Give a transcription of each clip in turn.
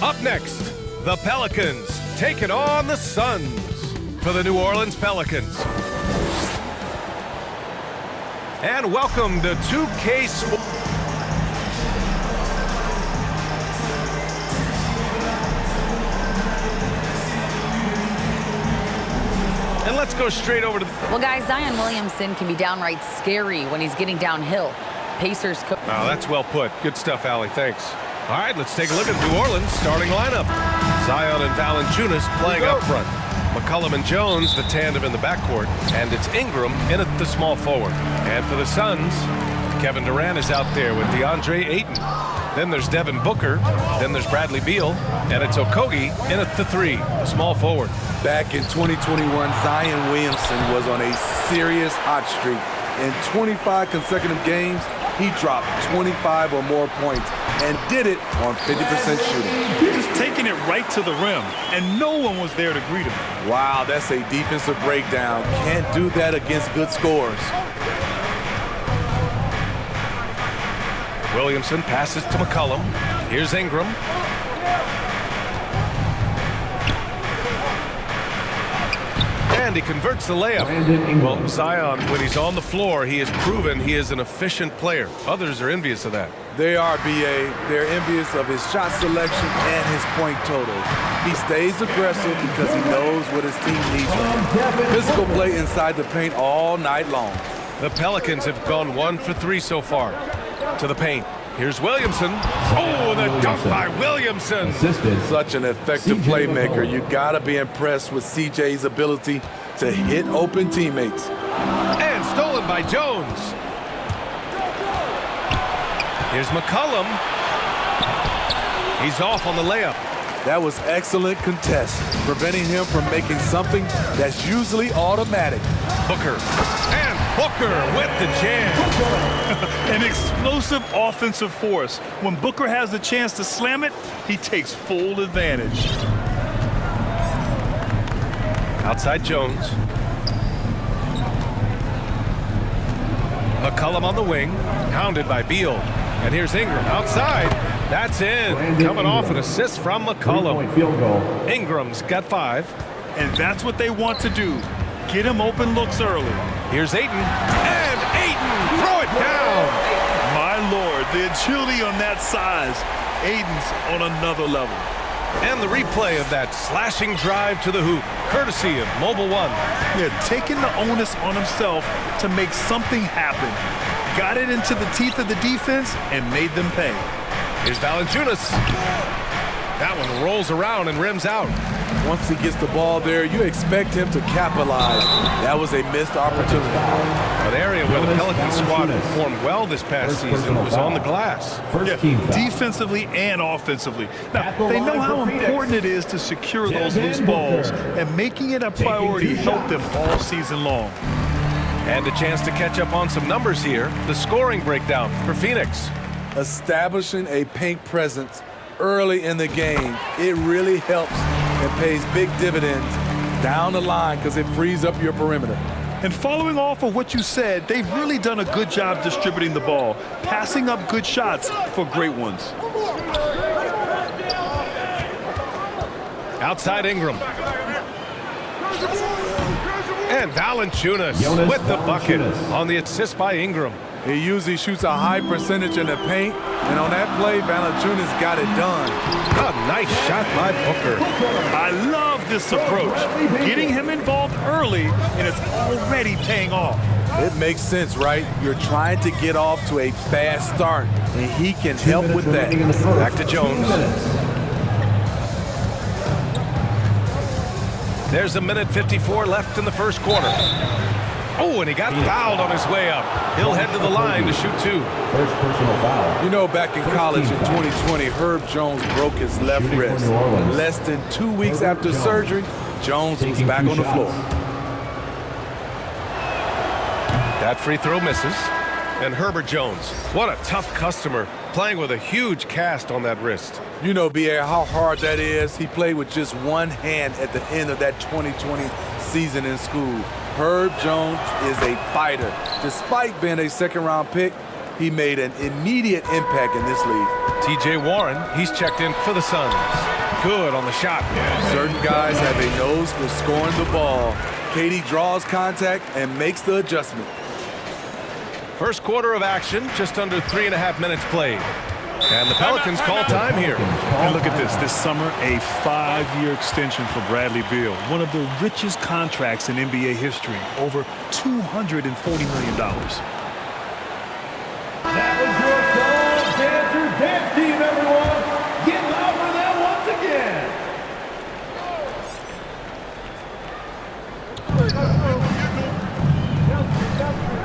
Up next, the Pelicans taking on the Suns for the New Orleans Pelicans. And welcome to 2K Sports. And let's go straight over to the... Well, guys, Zion Williamson can be downright scary when he's getting downhill. Pacers... Oh, that's well put. Good stuff, Allie. Thanks. All right, let's take a look at New Orleans' starting lineup. Zion and Valanciunas playing up front. McCollum and Jones, the tandem in the backcourt. And it's Ingram in at the small forward. And for the Suns, Kevin Durant is out there with DeAndre Ayton. Then there's Devin Booker. Then there's Bradley Beal. And it's Okogie in at the 3, the small forward. Back in 2021, Zion Williamson was on a serious hot streak. In 25 consecutive games, he dropped 25 or more points and did it on 50% shooting. Just taking it right to the rim, and no one was there to greet him. Wow, that's a defensive breakdown. Can't do that against good scorers. Williamson passes to McCollum. Here's Ingram. And he converts the layup. Well, Zion, when he's on the floor, he has proven he is an efficient player. Others are envious of that. They are, B.A. They're envious of his shot selection and his point total. He stays aggressive because he knows what his team needs from him. Physical play inside the paint all night long. The Pelicans have gone 1 for 3 so far. To the paint. Here's Williamson. Oh, the dunk by Williamson. Such an effective playmaker. You got to be impressed with CJ's ability to hit open teammates. And stolen by Jones. Here's McCollum. He's off on the layup. That was excellent contest, preventing him from making something that's usually automatic. Booker. And Booker with the jam. An explosive offensive force. When Booker has the chance to slam it, he takes full advantage. Outside Jones. McCollum on the wing, hounded by Beal. And here's Ingram outside. That's in. Coming off an assist from McCollum. Field goal. Ingram's got 5. And that's what they want to do. Get him open looks early. Here's Ayton. And Ayton! Throw it down! My Lord, the agility on that size. Ayton's on another level. And the replay of that slashing drive to the hoop, courtesy of Mobile One. Yeah, taking the onus on himself to make something happen. Got it into the teeth of the defense and made them pay. Here's Valanciunas. That one rolls around and rims out. Once he gets the ball there, you expect him to capitalize. That was a missed opportunity. An area where the Pelicans squad performed well this past season was on the glass. Defensively and offensively. Now, they know how important it is to secure those loose balls, and making it a priority helped them all season long. And a chance to catch up on some numbers here. The scoring breakdown for Phoenix. Establishing a paint presence early in the game, it really helps and pays big dividends down the line because it frees up your perimeter. And following off of what you said, they've really done a good job distributing the ball, passing up good shots for great ones. Outside Ingram. And Valanciunas with the bucket on the assist by Ingram. He usually shoots a high percentage in the paint, and on that play, Valanciunas got it done. A nice shot by Booker. I love this approach, getting him involved early, and it's already paying off. It makes sense, right? You're trying to get off to a fast start, and he can help with that. Back to Jones. There's 1:54 left in the first quarter. Oh, and he got fouled on his way up. He'll head to the line to shoot 2. First personal foul. You know, back in college in 2020, Herb Jones broke his left wrist. Less than 2 weeks after surgery, Jones was back on the floor. That free throw misses. And Herbert Jones, what a tough customer, playing with a huge cast on that wrist. You know, B.A., how hard that is. He played with just one hand at the end of that 2020 season in school. Herb Jones is a fighter. Despite being a second-round pick, he made an immediate impact in this league. T.J. Warren, he's checked in for the Suns. Good on the shot. Certain guys have a nose for scoring the ball. Katie draws contact and makes the adjustment. First quarter of action, just under 3.5 minutes played. And the Pelicans call time here. And look at this. This summer, a 5-year extension for Bradley Beal. One of the richest contracts in NBA history. Over $240 million. That was your song, Dancers Dance Team, everyone. Get loud for them once again.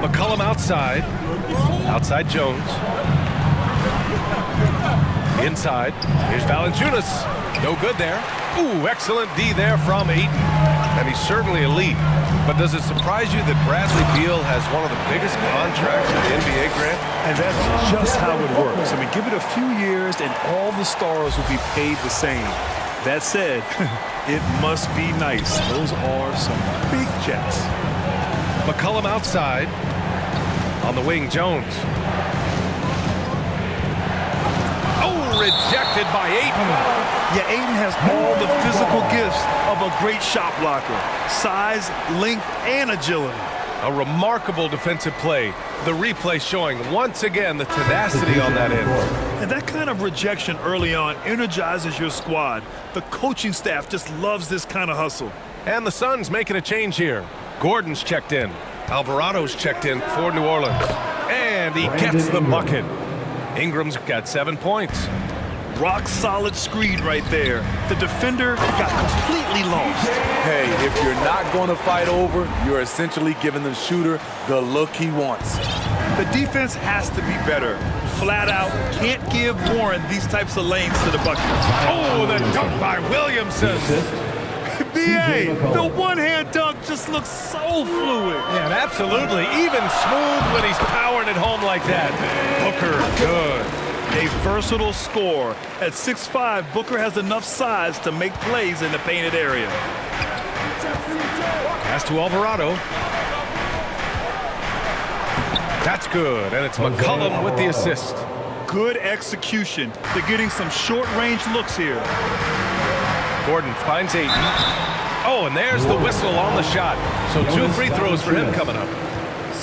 McCollum outside. Outside Jones. Inside. Here's Valanciunas. No good there. Ooh, excellent D there from Ayton. And he's certainly elite. But does it surprise you that Bradley Beal has one of the biggest contracts in the NBA, Grant? And that's just how it works. I mean, give it a few years and all the stars will be paid the same. That said, it must be nice. Those are some big checks. McCollum outside. On the wing, Jones. Oh, rejected by Ayton. Yeah, Ayton has all the physical gifts of a great shot blocker. Size, length, and agility. A remarkable defensive play. The replay showing once again the tenacity on that end. And that kind of rejection early on energizes your squad. The coaching staff just loves this kind of hustle. And the Suns making a change here. Gordon's checked in. Alvarado's checked in for New Orleans. And he gets the bucket. Ingram's got 7 points. Rock solid screen right there. The defender got completely lost. Hey, if you're not going to fight over, you're essentially giving the shooter the look he wants. The defense has to be better. Flat out, can't give Warren these types of lanes to the bucket. Oh, the dunk by Williamson. B.A., the one-hand dunk just looks so fluid. Yeah, absolutely. Even smooth when he's powering it home like that. Booker, good. A versatile scorer. At 6'5", Booker has enough size to make plays in the painted area. Pass to Alvarado. That's good, and it's McCollum with the assist. Good execution. They're getting some short-range looks here. Gordon finds Ayton. Oh, and there's the whistle on the shot. So 2 free throws for him coming up.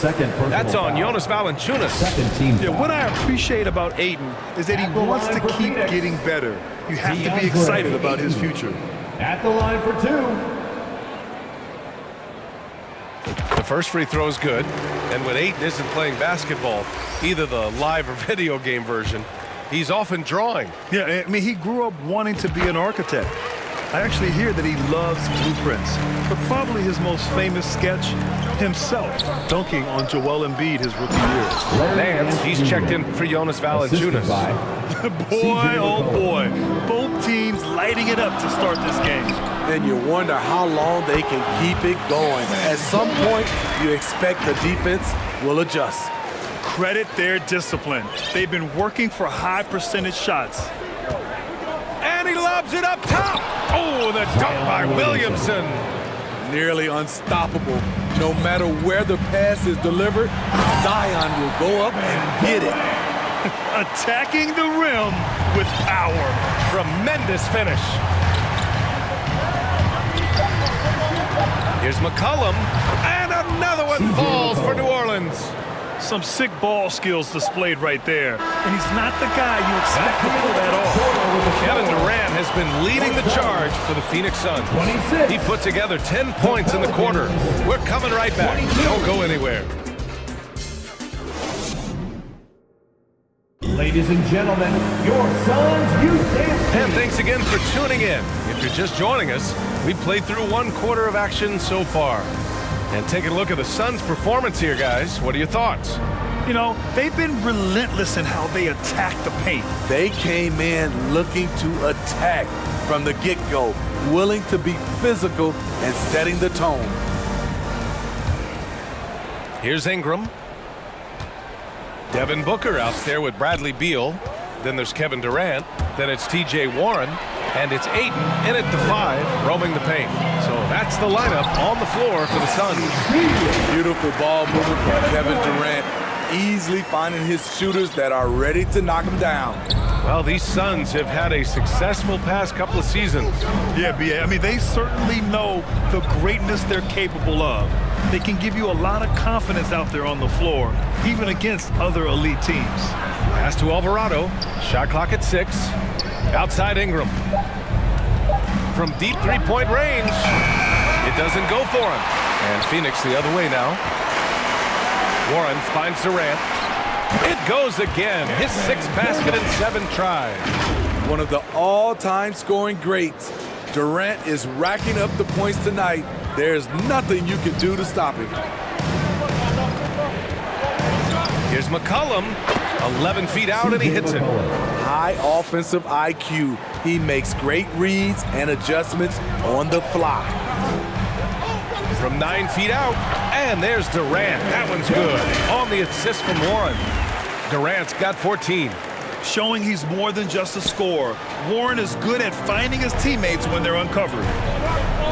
That's on Jonas Valanciunas. Yeah, what I appreciate about Ayton is that he wants to keep getting better. You have to be excited about his future. At the line for 2. The first free throw is good. And when Ayton isn't playing basketball, either the live or video game version, he's often drawing. Yeah, I mean, he grew up wanting to be an architect. I actually hear that he loves blueprints, but probably his most famous sketch, himself dunking on Joel Embiid his rookie year. Nance, he's checked in for Jonas Valanciunas. Boy, oh boy, both teams lighting it up to start this game. And you wonder how long they can keep it going. At some point, you expect the defense will adjust. Credit their discipline. They've been working for high percentage shots. And he lobs it up top. Oh, the dunk by Williamson. Nearly unstoppable. No matter where the pass is delivered, Zion will go up and get it. Attacking the rim with power. Tremendous finish. Here's McCollum, and another one falls for New Orleans. Some sick ball skills displayed right there. And he's not the guy you expect to pull that off. Kevin Durant has been leading the charge for the Phoenix Suns. 26. He put together 10 points in the quarter. We're coming right back. Don't go anywhere. Ladies and gentlemen, your Suns Youth Dance Team. And thanks again for tuning in. If you're just joining us, we've played through 1 quarter of action so far. And taking a look at the Suns' performance here, guys. What are your thoughts? You know, they've been relentless in how they attack the paint. They came in looking to attack from the get-go, willing to be physical and setting the tone. Here's Ingram. Devin Booker out there with Bradley Beal. Then there's Kevin Durant. Then it's T.J. Warren. And it's Ayton in at the 5, roaming the paint. So that's the lineup on the floor for the Suns. Beautiful ball movement from Kevin Durant, easily finding his shooters that are ready to knock him down. Well, these Suns have had a successful past couple of seasons. Yeah, B.A., I mean, they certainly know the greatness they're capable of. They can give you a lot of confidence out there on the floor, even against other elite teams. Pass to Alvarado. Shot clock at 6. Outside Ingram. From deep three-point range. It doesn't go for him. And Phoenix the other way now. Warren finds Durant. It goes again. His 6th basket in 7 tries. One of the all-time scoring greats. Durant is racking up the points tonight. There's nothing you can do to stop him. Here's McCollum. 11 feet out, and he hits it. High offensive IQ. He makes great reads and adjustments on the fly. From 9 feet out, and there's Durant. That one's good. On the assist from Warren. Durant's got 14. Showing he's more than just a scorer. Warren is good at finding his teammates when they're uncovered.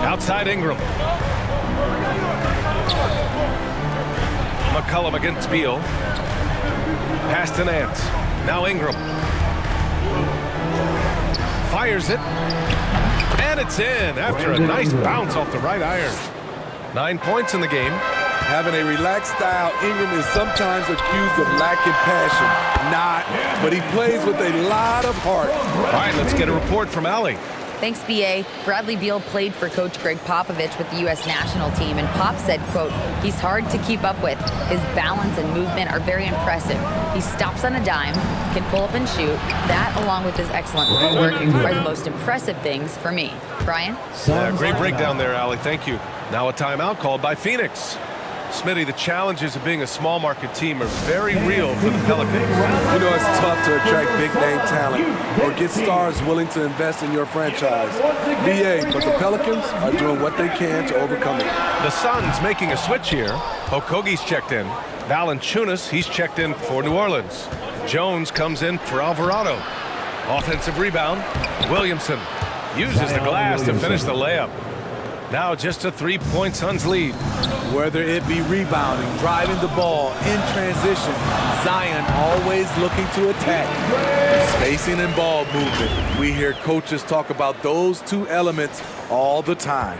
Outside Ingram. McCollum against Beal. Pass to Nance. Now Ingram. Fires it. And it's in after a nice bounce off the right iron. 9 points in the game. Having a relaxed style, Ingram is sometimes accused of lacking passion. Not, but he plays with a lot of heart. All right, let's get a report from Allie. Thanks, B.A. Bradley Beal played for Coach Greg Popovich with the U.S. national team, and Pop said, quote, he's hard to keep up with. His balance and movement are very impressive. He stops on a dime, can pull up and shoot. That, along with his excellent footwork, are the most impressive things for me. Brian? Great breakdown there, Allie. Thank you. Now a timeout called by Phoenix. Smitty, the challenges of being a small market team are very real for the Pelicans. You know it's tough to attract big-name talent or get stars willing to invest in your franchise. BA, but the Pelicans are doing what they can to overcome it. The Suns making a switch here. Okogie's checked in. Valanciunas, he's checked in for New Orleans. Jones comes in for Alvarado. Offensive rebound. Williamson uses the glass to finish the layup. Now just a 3-point Suns lead. Whether it be rebounding, driving the ball, in transition, Zion always looking to attack. Spacing and ball movement. We hear coaches talk about those two elements all the time.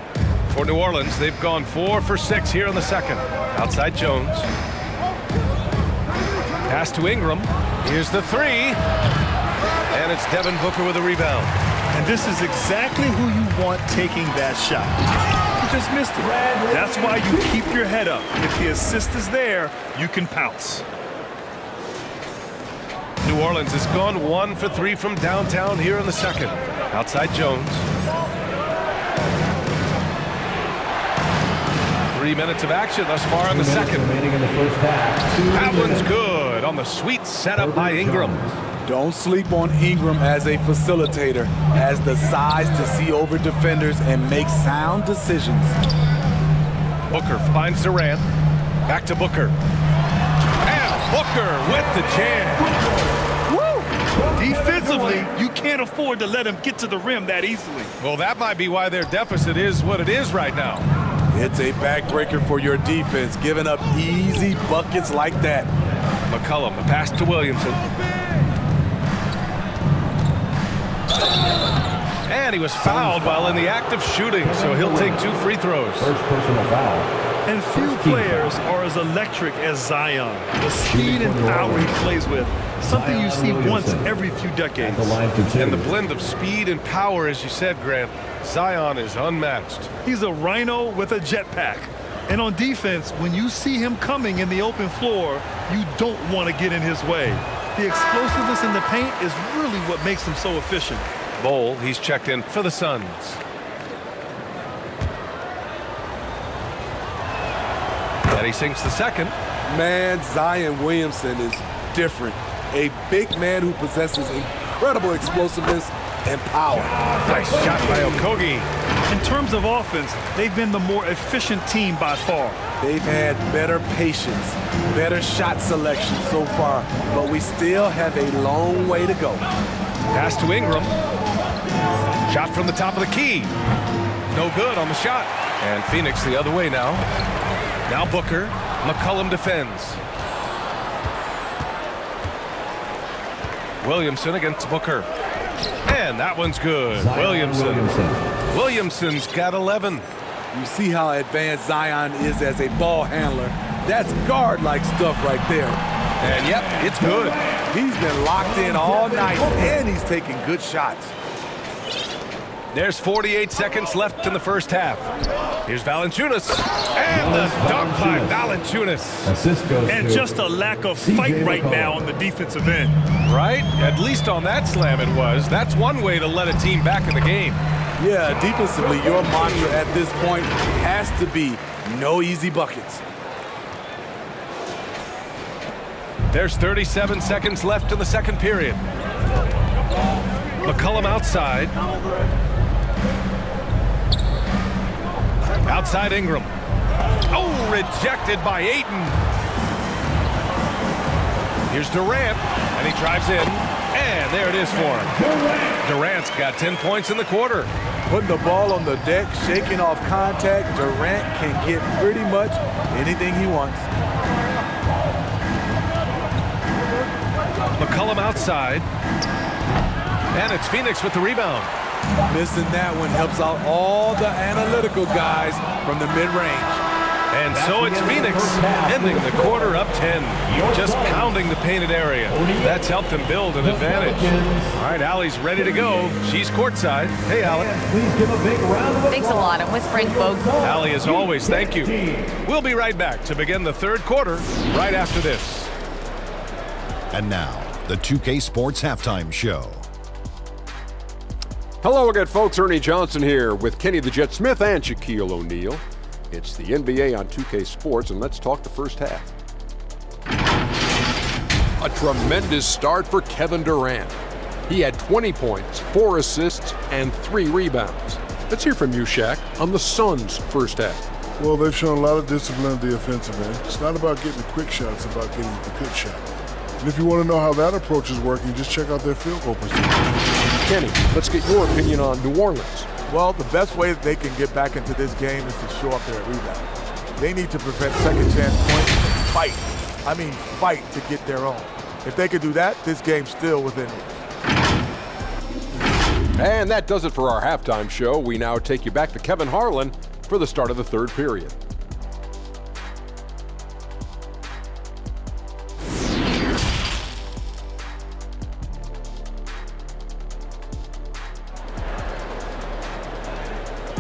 For New Orleans, they've gone 4 for 6 here in the second. Outside Jones. Pass to Ingram. Here's the three. And it's Devin Booker with a rebound. And this is exactly who you want taking that shot. He just missed it. That's why you keep your head up. If the assist is there, you can pounce. New Orleans has gone 1 for 3 from downtown here in the second. Outside Jones. 3 minutes of action thus far in the second. That one's good on the sweet setup by Ingram. Don't sleep on Ingram as a facilitator. Has the size to see over defenders and make sound decisions. Booker finds Durant. Back to Booker. And Booker with the jam. Woo! Defensively, you can't afford to let him get to the rim that easily. Well, that might be why their deficit is what it is right now. It's a backbreaker for your defense, giving up easy buckets like that. McCollum, the pass to Williamson. And he was fouled while in the act of shooting, so he'll take 2 free throws. First personal foul. And few players are as electric as Zion. The speed and power he plays with, something you see once every few decades. And the blend of speed and power, as you said, Grant, Zion is unmatched. He's a rhino with a jetpack. And on defense, when you see him coming in the open floor, you don't want to get in his way. The explosiveness in the paint is really what makes him so efficient. Bowl, he's checked in for the Suns. And he sinks the second. Man, Zion Williamson is different. A big man who possesses incredible explosiveness and power. Nice shot by Okogie. In terms of offense, they've been the more efficient team by far. They've had better patience, better shot selection so far, but we still have a long way to go. Pass to Ingram. Shot from the top of the key. No good on the shot. And Phoenix the other way now. Now Booker. McCollum defends. Williamson against Booker. And that one's good. Williamson's got 11. You see how advanced Zion is as a ball handler. That's guard-like stuff right there. And yep, it's good. He's been locked in all night, and he's taking good shots. There's 48 seconds left in the first half. Here's Valanciunas. And the dunk by Valanciunas. And just a lack of fight right now on the defensive end. Right? At least on that slam it was. That's one way to let a team back in the game. Yeah, defensively, your mantra at this point has to be no easy buckets. There's 37 seconds left in the second period. McCollum outside. Outside Ingram. Oh, rejected by Ayton. Here's Durant, and he drives in. And there it is for him. Durant's got 10 points in the quarter. Putting the ball on the deck, shaking off contact, Durant can get pretty much anything he wants. McCollum outside. And it's Phoenix with the rebound. Missing that one helps out all the analytical guys from the mid-range. And so it's Phoenix ending the quarter up 10. Just pounding the painted area. That's helped them build an advantage. All right, Allie's ready to go. She's courtside. Hey, Allie. Please give a big round of applause. Thanks a lot. I'm with Frank Vogel. Allie, as always, thank you. We'll be right back to begin the third quarter right after this. And now, the 2K Sports Halftime Show. Hello again, folks. Ernie Johnson here with Kenny the Jet Smith and Shaquille O'Neal. It's the NBA on 2K Sports, and let's talk the first half. A tremendous start for Kevin Durant. He had 20 points, 4 assists, and 3 rebounds. Let's hear from you, Shaq, on the Suns' first half. Well, they've shown a lot of discipline at the offensive end. It's not about getting the quick shot, it's about getting the good shot. And if you want to know how that approach is working, just check out their field goal percentage. Kenny, let's get your opinion on New Orleans. Well, the best way that they can get back into this game is to show up there at rebound. They need to prevent second chance points and fight. I mean, fight to get their own. If they could do that, this game's still within reach. And that does it for our halftime show. We now take you back to Kevin Harlan for the start of the third period.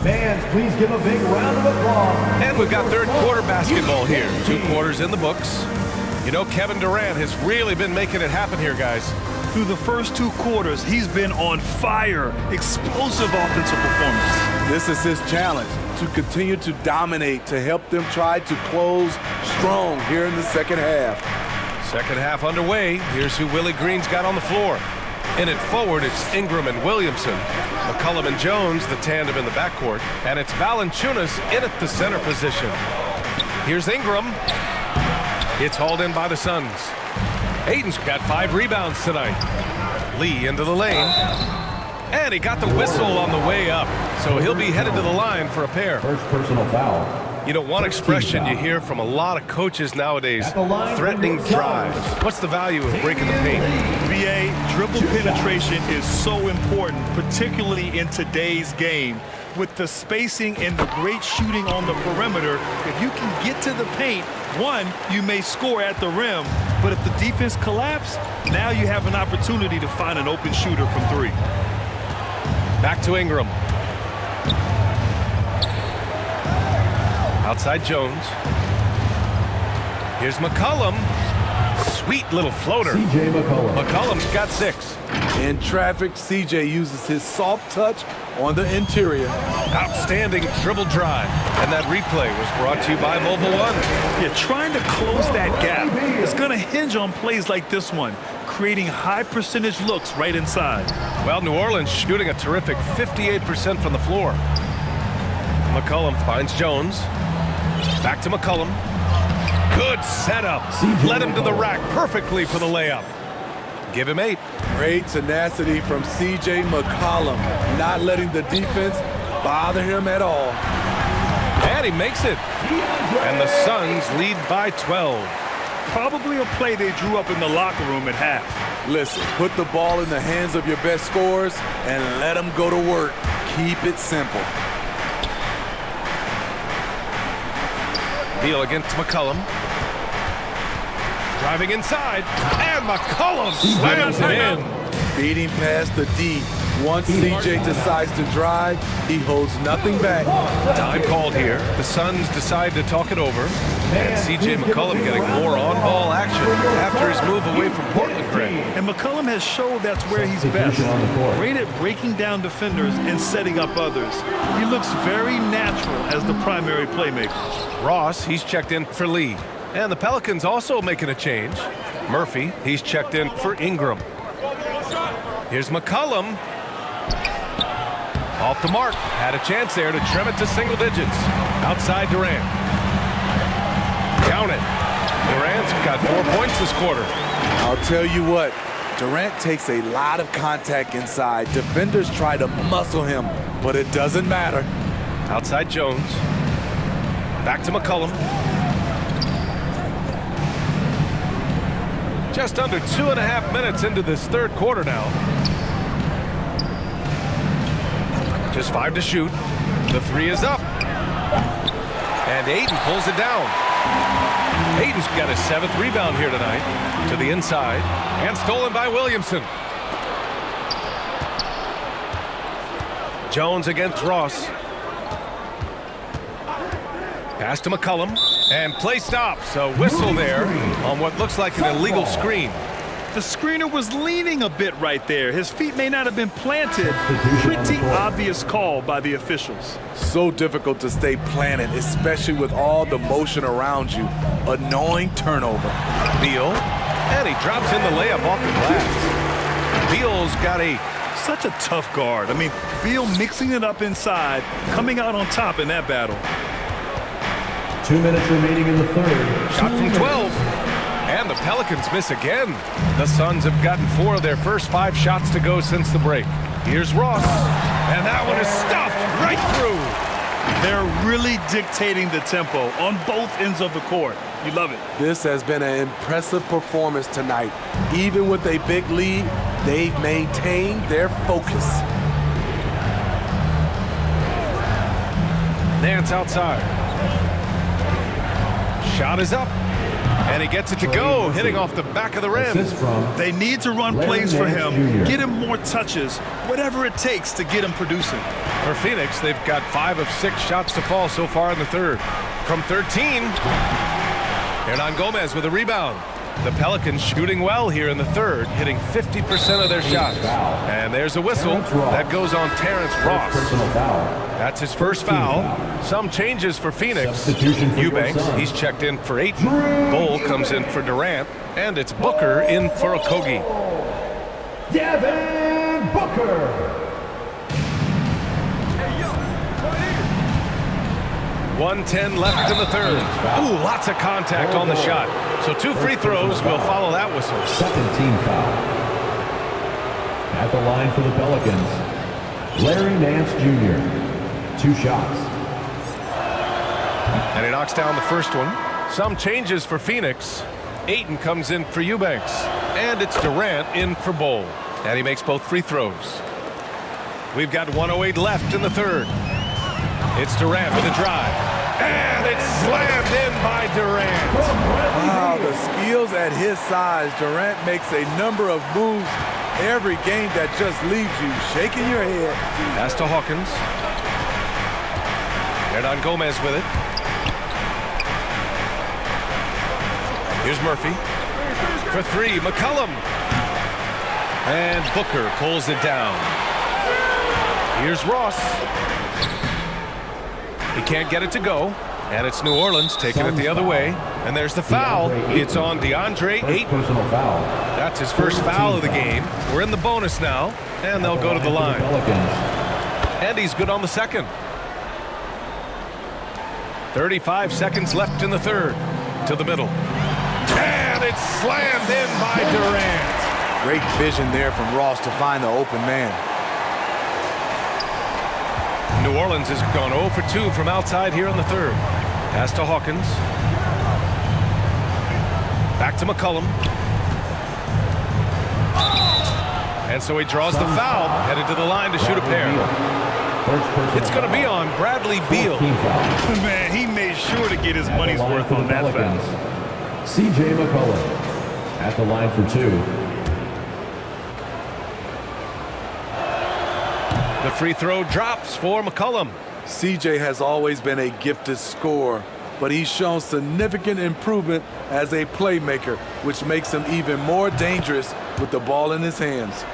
Fans, please give a big round of applause. And we've got third quarter basketball here. 2 quarters in the books. You know, Kevin Durant has really been making it happen here, guys. Through the first 2 quarters, he's been on fire. Explosive offensive performance. This is his challenge, to continue to dominate, to help them try to close strong here in the second half. Second half underway. Here's who Willie Green's got on the floor. In it forward, it's Ingram and Williamson. McCollum and Jones, the tandem in the backcourt. And it's Valanciunas in at the center position. Here's Ingram. It's hauled in by the Suns. Ayton's got 5 rebounds tonight. Lee into the lane. And he got the whistle on the way up. So he'll be headed to the line for a pair. First personal foul. You know, one expression you hear from a lot of coaches nowadays, threatening drives. What's the value of breaking the paint? BA, dribble penetration is so important, particularly in today's game. With the spacing and the great shooting on the perimeter, if you can get to the paint, one, you may score at the rim, but if the defense collapses, now you have an opportunity to find an open shooter from 3. Back to Ingram. Outside Jones. Here's McCollum. Sweet little floater. C.J. McCollum. McCollum's got 6. In traffic, CJ uses his soft touch on the interior. Outstanding dribble drive. And that replay was brought to you by Mobile One. Yeah, trying to close that gap is going to hinge on plays like this one, creating high percentage looks right inside. Well, New Orleans shooting a terrific 58% from the floor. McCollum finds Jones. Back to McCollum. Good setup. Led him to the rack perfectly for the layup. Give him 8. Great tenacity from C.J. McCollum, not letting the defense bother him at all. And he makes it. And the Suns lead by 12. Probably a play they drew up in the locker room at half. Listen, put the ball in the hands of your best scorers and let them go to work. Keep it simple. Beal against McCollum. Driving inside, and McCollum slams it in. Beating past the D. Once CJ decides to drive, he holds nothing back. Time called here. The Suns decide to talk it over. And C.J. McCollum getting more on-ball action after his move away from Portland, Greg. And McCollum has showed that's where he's best. Great at breaking down defenders and setting up others. He looks very natural as the primary playmaker. Ross, he's checked in for Lee. And the Pelicans also making a change. Murphy, he's checked in for Ingram. Here's McCollum. Off the mark. Had a chance there to trim it to single digits. Outside Durant. Count it. Durant's got 4 points this quarter. I'll tell you what, Durant takes a lot of contact inside. Defenders try to muscle him, but it doesn't matter. Outside Jones. Back to McCollum. Just under 2.5 minutes into this third quarter now. Just 5 to shoot. The 3 is up. And Ayton pulls it down. Ayton's got his 7th rebound here tonight. To the inside. And stolen by Williamson. Jones against Ross. Pass to McCollum. And play stops. A whistle there on what looks like an illegal screen. The screener was leaning a bit right there. His feet may not have been planted. Pretty obvious call by the officials. So difficult to stay planted, especially with all the motion around you. Annoying turnover. Beal, and he drops in the layup off the glass. Beal's got such a tough guard. I mean, Beal mixing it up inside, coming out on top in that battle. 2 minutes remaining in the third. Shot from 12. And the Pelicans miss again. The Suns have gotten 4 of their first 5 shots to go since the break. Here's Ross. And that one is stuffed right through. They're really dictating the tempo on both ends of the court. You love it. This has been an impressive performance tonight. Even with a big lead, they've maintained their focus. Nance outside. Shot is up. And he gets it to go, hitting off the back of the rim. They need to run plays for him, get him more touches, whatever it takes to get him producing. For Phoenix, they've got 5 of 6 shots to fall so far in the third. From 13, Hernan Gomez with a rebound. The Pelicans shooting well here in the third, hitting 50% of their shots. And there's a whistle that goes on Terrence Ross. That's his first foul. Some changes for Phoenix. Eubanks, he's checked in for Ayton. Bull comes in for Durant. And it's Booker in for Okogie. Devin Booker. 1:10 left in the third. Ooh, lots of contact on the shot. So 2 free throws will follow that whistle. Second team foul. At the line for the Pelicans, Larry Nance Jr. 2 shots. And he knocks down the first one. Some changes for Phoenix. Ayton comes in for Eubanks. And it's Durant in for Bull. And he makes both free throws. We've got 1:08 left in the third. It's Durant with a drive. And it's slammed in by Durant. Wow, the skills at his size. Durant makes a number of moves every game that just leaves you shaking your head. Pass to Hawkins. Hernan Gomez with it. Here's Murphy. For 3, McCollum. And Booker pulls it down. Here's Ross. He can't get it to go. And it's New Orleans taking it the other way. And there's the foul. It's on DeAndre Ayton. That's his first foul of the game. We're in the bonus now. And they'll go to the line. And he's good on the second. 35 seconds left in the third. To the middle. And it's slammed in by Durant. Great vision there from Ross to find the open man. New Orleans has gone 0 for 2 from outside here in the third. Pass to Hawkins. Back to McCollum. And so he draws the foul, headed to the line to shoot a pair. It's going to be on Bradley Beal. Man, he made sure to get his money's worth on that foul. C.J. McCollum at the line for 2. The free throw drops for McCollum. CJ has always been a gifted scorer, but he's shown significant improvement as a playmaker, which makes him even more dangerous with the ball in his hands.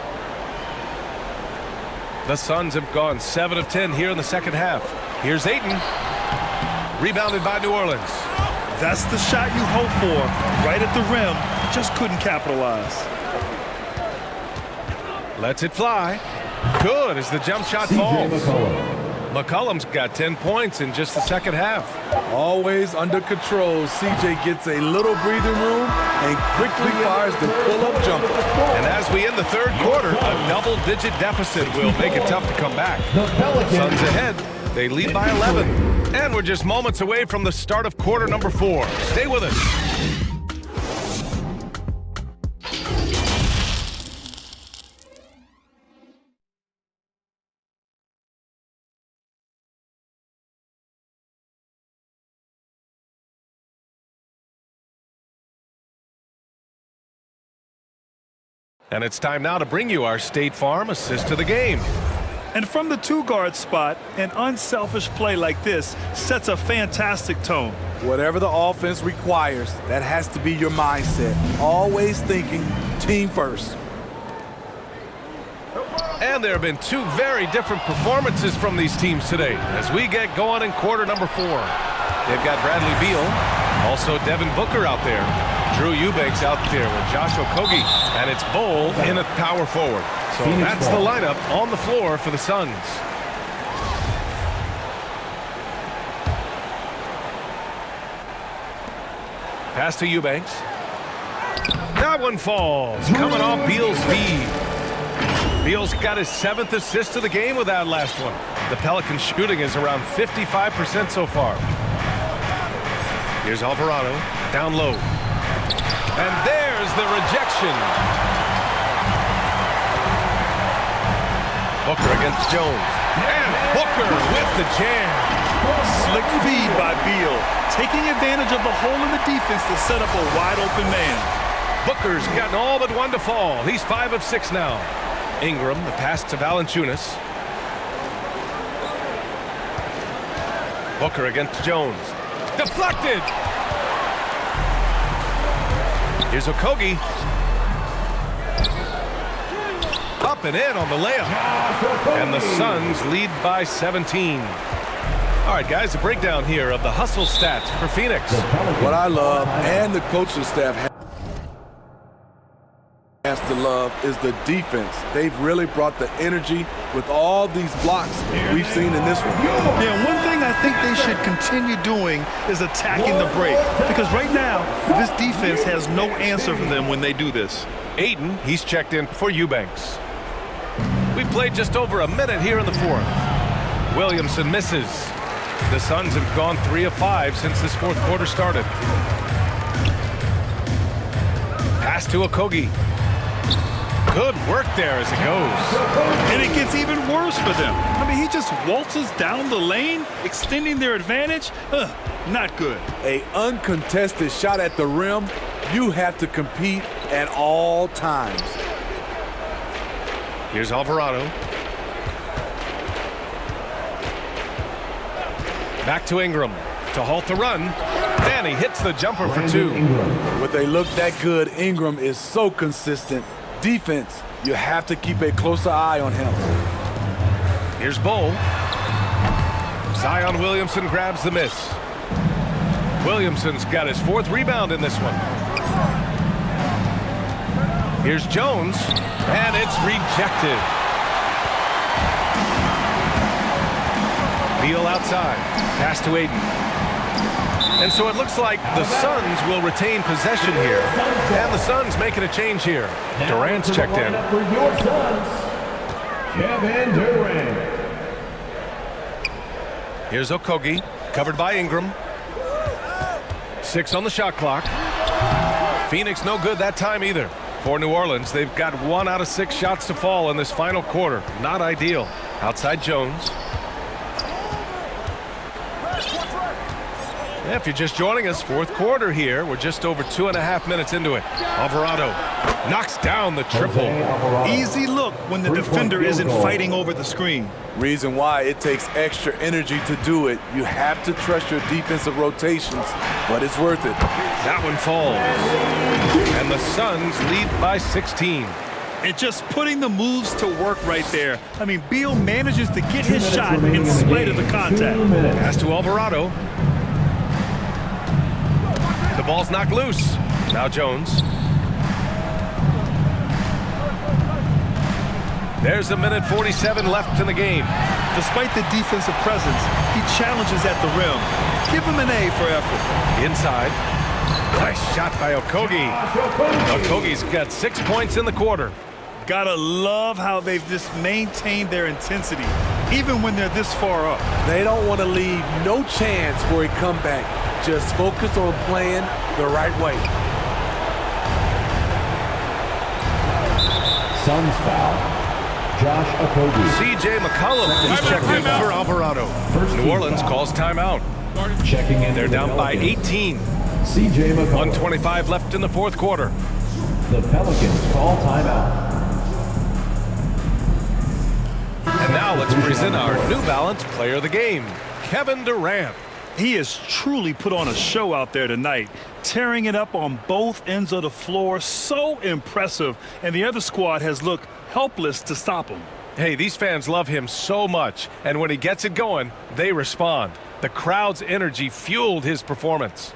The Suns have gone 7 of 10 here in the second half. Here's Ayton. Rebounded by New Orleans. That's the shot you hope for. Right at the rim. Just couldn't capitalize. Lets it fly. Good as the jump shot falls. McCollum's got 10 points in just the second half. Always under control, CJ gets a little breathing room and quickly fires the pull-up jumper. And as we end the third quarter, a double-digit deficit will make it tough to come back. Suns ahead. They lead by 11. And we're just moments away from the start of quarter number 4. Stay with us. And it's time now to bring you our State Farm assist of the game. And from the 2-guard spot, an unselfish play like this sets a fantastic tone. Whatever the offense requires, that has to be your mindset. Always thinking team first. And there have been 2 very different performances from these teams today as we get going in quarter number 4. They've got Bradley Beal, also Devin Booker out there. Drew Eubanks out there with Josh Okogie, and it's Bull in at power forward. So that's the lineup on the floor for the Suns. Pass to Eubanks. That one falls, coming off Beal's feed. Beal's got his 7th assist of the game with that last one. The Pelicans shooting is around 55% so far. Here's Alvarado, down low. And there's the rejection. Booker against Jones. And Booker with the jam. Slick feed by Beal, taking advantage of the hole in the defense to set up a wide-open man. Booker's gotten all but one to fall. He's 5 of 6 now. Ingram, the pass to Valanciunas. Booker against Jones. Deflected! Here's Okogie. Up and in on the layup. And the Suns lead by 17. All right, guys, a breakdown here of the hustle stats for Phoenix. What I love, and the coaching staff has to love, is the defense. They've really brought the energy with all these blocks we've seen in this one. Yeah, one thing I think they should continue doing is attacking the break. Because right now, this defense has no answer for them when they do this. Aiden, he's checked in for Eubanks. We've played just over a minute here in the 4th. Williamson misses. The Suns have gone 3 of 5 since this 4th quarter started. Pass to Okogie. Good work there as it goes. And it gets even worse for them. I mean, he just waltzes down the lane, extending their advantage. Not good. An uncontested shot at the rim, you have to compete at all times. Here's Alvarado. Back to Ingram to halt the run. And he hits the jumper for 2. When they look that good, Ingram is so consistent. Defense, you have to keep a closer eye on him. Here's Bull. Zion Williamson grabs the miss. Williamson's got his 4th rebound in this one. Here's Jones, and it's rejected. Beal outside. Pass to Aiden. And so it looks like the Suns will retain possession here. And the Suns making a change here. Durant's checked in. For your Suns, Kevin Durant. Here's Okogie, covered by Ingram. 6 on the shot clock. Phoenix no good that time either. For New Orleans, they've got 1 out of 6 shots to fall in this final quarter. Not ideal. Outside Jones. If you're just joining us, 4th quarter here. We're just over 2.5 minutes into it. Alvarado knocks down the triple. Easy look when the defender isn't fighting over the screen. Reason why it takes extra energy to do it. You have to trust your defensive rotations, but it's worth it. That one falls. And the Suns lead by 16. And just putting the moves to work right there. I mean, Beal manages to get his shot in spite of the contact. Pass to Alvarado. The ball's knocked loose. Now Jones. There's 1:47 left in the game. Despite the defensive presence, he challenges at the rim. Give him an A for effort. Inside. Nice shot by Okogie. Okogie's got 6 points in the quarter. Gotta love how they've just maintained their intensity, even when they're this far up. They don't want to leave no chance for a comeback. Just focus on playing the right way. Suns foul. Josh Okogie. C.J. McCollum, he's checked in for Alvarado. New Orleans calls timeout. Checking in. They're down by 18. C.J. McCollum. 1:25 left in the 4th quarter. The Pelicans call timeout. And now let's present our New Balance Player of the Game, Kevin Durant. He has truly put on a show out there tonight, tearing it up on both ends of the floor. So impressive, and the other squad has looked helpless to stop him. Hey, these fans love him so much, and when he gets it going, they respond. The crowd's energy fueled his performance.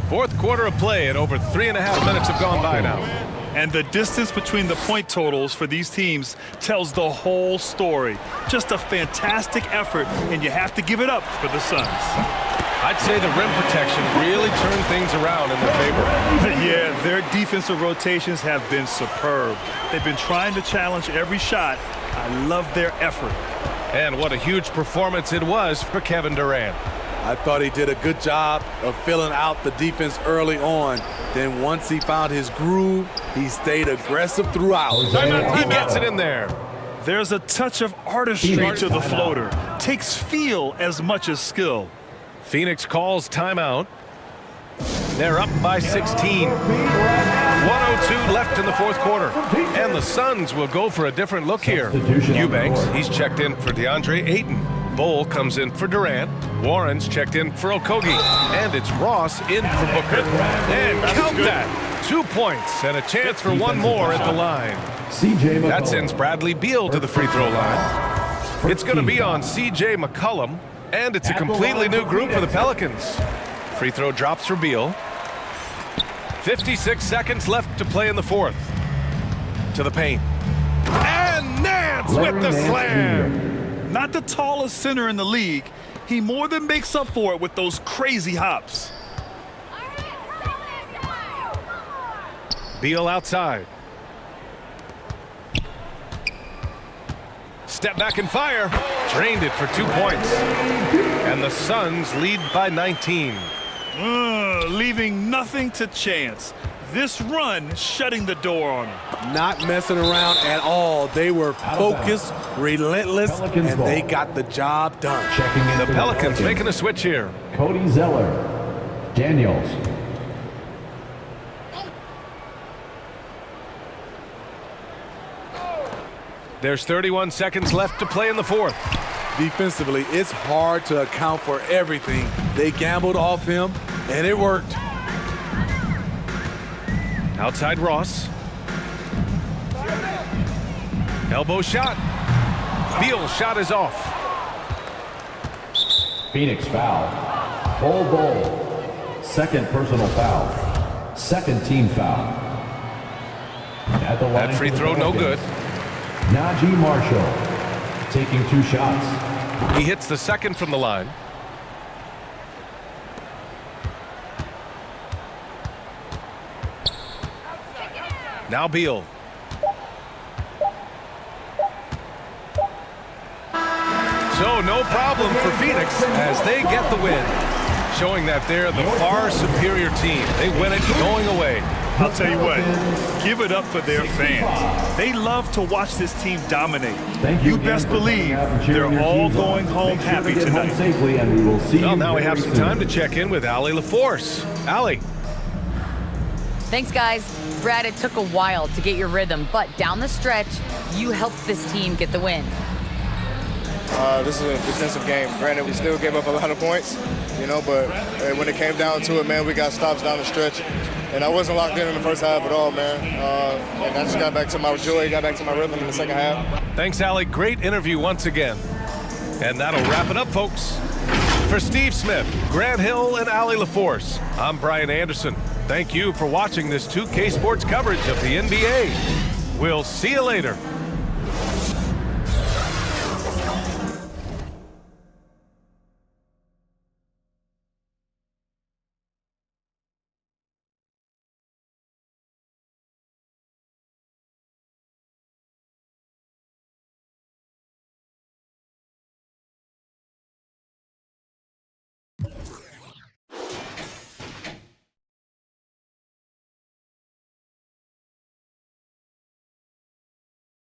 Fourth quarter of play, and over 3.5 minutes have gone by now. And the distance between the point totals for these teams tells the whole story. Just a fantastic effort, and you have to give it up for the Suns. I'd say the rim protection really turned things around in their favor. Yeah, their defensive rotations have been superb. They've been trying to challenge every shot. I love their effort. And what a huge performance it was for Kevin Durant. I thought he did a good job of filling out the defense early on. Then once he found his groove, he stayed aggressive throughout. He gets it in there. There's a touch of artistry to the floater. Takes feel as much as skill. Phoenix calls timeout. They're up by 16. 1:02 left in the fourth quarter. And the Suns will go for a different look here. Eubanks, he's checked in for DeAndre Ayton. Bull comes in for Durant. Warren's checked in for Okogie. And it's Ross in for Booker. And count that. 2 points and a chance for one more at the line. That sends Bradley Beal to the free throw line. It's going to be on C.J. McCollum. And it's a completely new group for the Pelicans. Free throw drops for Beal. 56 seconds left to play in the fourth. To the paint. And Nance with the slam. Not the tallest center in the league. He more than makes up for it with those crazy hops. Beal outside. Step back and fire. Drained it for 2 points. And the Suns lead by 19. Leaving nothing to chance. This run shutting the door on him. Not messing around at all. They were focused, relentless, and they got the job done. The Pelicans making a switch here. Cody Zeller. Daniels. There's 31 seconds left to play in the fourth. Defensively, it's hard to account for everything. They gambled off him, and it worked. Outside Ross. Elbow shot. Beal's shot is off. Phoenix foul. Bull. Second personal foul. Second team foul. At the line that free throw no good. Najee Marshall taking 2 shots. He hits the second from the line. Now Beal. So no problem for Phoenix as they get the win, showing that they're the far superior team. They win it going away. I'll tell you what, give it up for their fans. They love to watch this team dominate. You best believe they're all going home happy tonight. Well, now we have some time to check in with Allie LaForce. Allie. Thanks, guys. Brad, it took a while to get your rhythm, but down the stretch, you helped this team get the win. This is a defensive game. Granted, we still gave up a lot of points, but when it came down to it, man, we got stops down the stretch. And I wasn't locked in the first half at all, man. And I just got back to my joy, got back to my rhythm in the second half. Thanks, Allie. Great interview once again. And that'll wrap it up, folks. For Steve Smith, Grant Hill, and Allie LaForce, I'm Brian Anderson. Thank you for watching this 2K Sports coverage of the NBA. We'll see you later.